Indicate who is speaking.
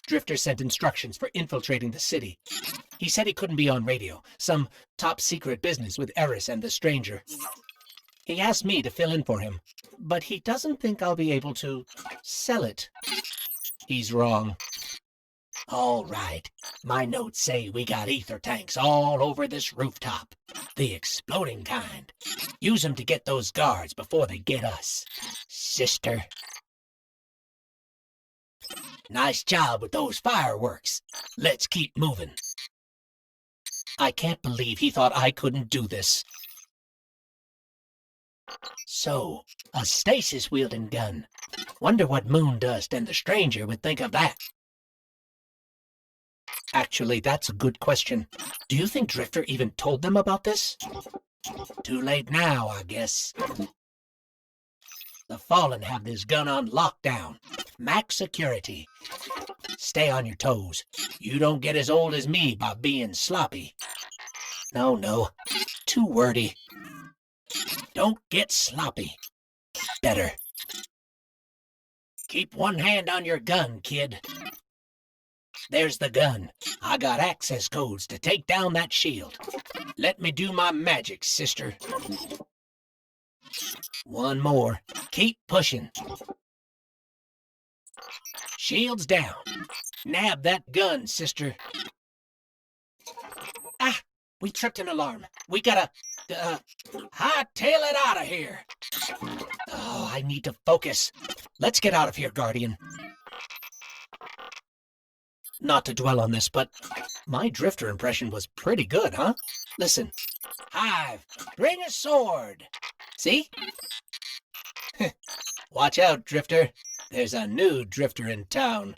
Speaker 1: Drifter sent instructions for infiltrating the city. He said he couldn't be on radio, some top-secret business with Eris and the stranger. He asked me to fill in for him, but he doesn't think I'll be able to sell it. He's wrong. All right. My notes say we got ether tanks all over this rooftop. The exploding kind. Use them to get those guards before they get us. Sister. Nice job with those fireworks. Let's keep moving. I can't believe he thought I couldn't do this. So, a stasis-wielding gun. Wonder what Moondust and the stranger would think of that. Actually, that's a good question. Do you think Drifter even told them about this? Too late now, I guess. The Fallen have this gun on lockdown. Max security. Stay on your toes. You don't get as old as me by being sloppy. No. Too wordy. Don't get sloppy. Better. Keep one hand on your gun, kid. There's the gun. I got access codes to take down that shield. Let me do my magic, sister. One more. Keep pushing. Shield's down. Nab that gun, sister. Ah, we tripped an alarm. We gotta, hightail it out of here. Oh, I need to focus. Let's get out of here, Guardian. Not to dwell on this, but my Drifter impression was pretty good, huh? Listen. Hive, bring a sword. See? Watch out, Drifter. There's a new Drifter in town.